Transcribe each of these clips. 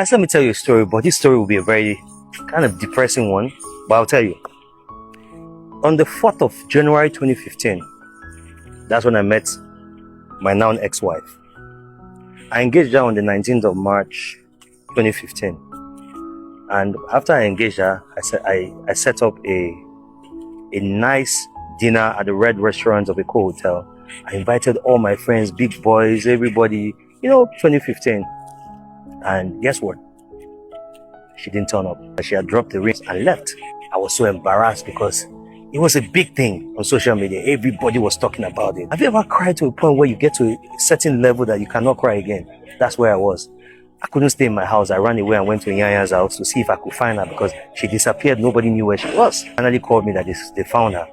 Let me tell you a story, but this story will be a very kind of depressing one, but I'll tell you. On the 4th of January 2015, that's when I met my now ex-wife. I engaged her on the 19th of March 2015. And after I engaged her, I set up a nice dinner at the Red Restaurant of a hotel. I invited all my friends, big boys, everybody, 2015. And guess what? She didn't turn up. She had dropped the rings and left. I was so embarrassed because it was a big thing on social media. Everybody was talking about it. Have you ever cried to a point where you get to a certain level that you cannot cry again? That's where I was. I couldn't stay in my house. I ran away and went to Nyanya's house to see if I could find her because she disappeared. Nobody knew where she was. Finally called me that they found her.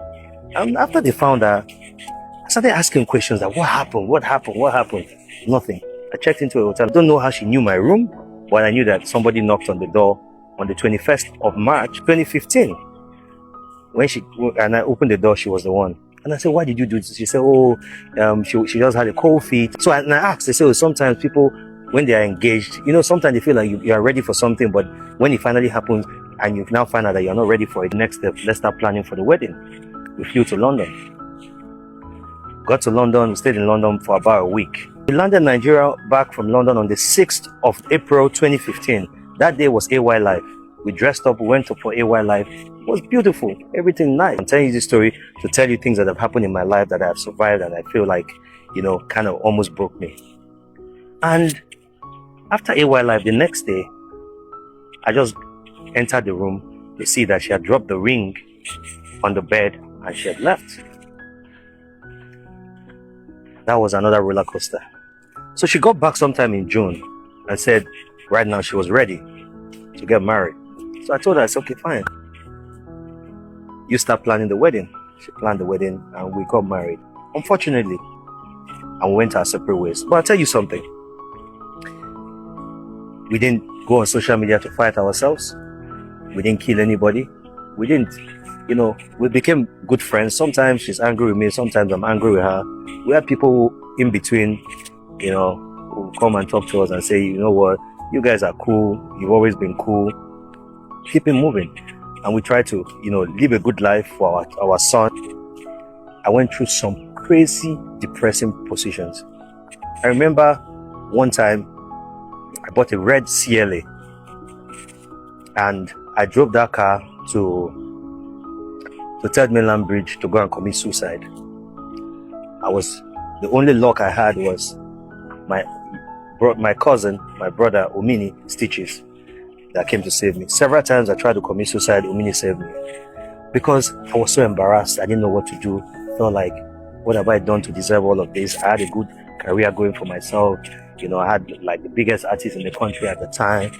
And after they found her, I started asking questions like, what happened? What happened? What happened? Nothing. I checked into a hotel. I don't know how she knew my room, but I knew that somebody knocked on the door on the 21st of March 2015. And I opened the door, she was the one. And I said, why did you do this? She said, she just had a cold feet. So I asked, they said, sometimes people, when they are engaged, sometimes they feel like you are ready for something, but when it finally happens and you now find out that you're not ready for it, next step, let's start planning for the wedding. We flew to London. Got to London, we stayed in London for about a week. We landed in Nigeria back from London on the 6th of April 2015. That day was AY Life. We dressed up, we went up for AY Life. It was beautiful, everything nice. I'm telling you this story to tell you things that have happened in my life that I have survived and I feel like, kind of almost broke me. And after AY Life, the next day, I just entered the room to see that she had dropped the ring on the bed and she had left. That was another roller coaster. So she got back sometime in June and said right now she was ready to get married. So I told her, I said, okay, fine. You start planning the wedding. She planned the wedding and we got married. Unfortunately, and we went our separate ways. But I'll tell you something. We didn't go on social media to fight ourselves. We didn't kill anybody. We didn't, we became good friends. Sometimes she's angry with me. Sometimes I'm angry with her. We have people in between, who come and talk to us and say, you know what, you guys are cool. You've always been cool. Keep it moving. And we try to, live a good life for our son. I went through some crazy, depressing positions. I remember one time I bought a red CLA and I drove that car to Third Mainland Bridge to go and commit suicide. The only luck I had was my cousin, my brother Omini Stitches, that came to save me. Several times I tried to commit suicide, Omini saved me. Because I was so embarrassed, I didn't know what to do. I felt like, what have I done to deserve all of this? I had a good career going for myself. I had like the biggest artist in the country at the time.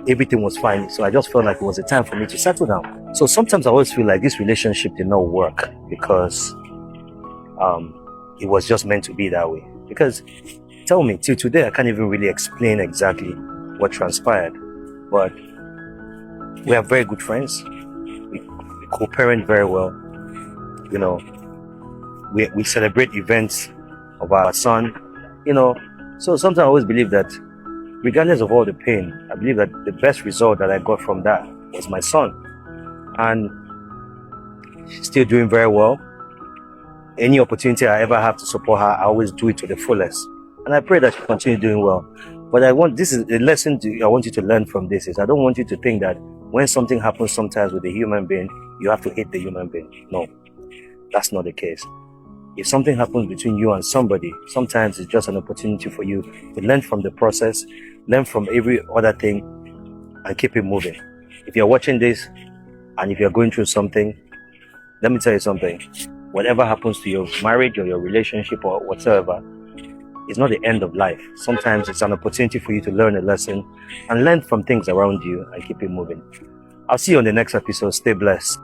Everything was fine. So I just felt like it was a time for me to settle down. So sometimes I always feel like this relationship did not work because it was just meant to be that way. Because tell me, till today, I can't even really explain exactly what transpired. But we are very good friends. We co-parent very well. We celebrate events of our son. So sometimes I always believe that regardless of all the pain, I believe that the best result that I got from that was my son. And she's still doing very well. Any opportunity I ever have to support her, I always do it to the fullest. And I pray that she continue doing well. But this is a lesson I want you to learn from this is I don't want you to think that when something happens sometimes with a human being, you have to hate the human being. No, that's not the case. If something happens between you and somebody, sometimes it's just an opportunity for you to learn from the process, learn from every other thing, and keep it moving. If you're watching this, and if you're going through something, let me tell you something. Whatever happens to your marriage or your relationship or whatsoever, it's not the end of life. Sometimes it's an opportunity for you to learn a lesson and learn from things around you and keep it moving. I'll see you on the next episode. Stay blessed.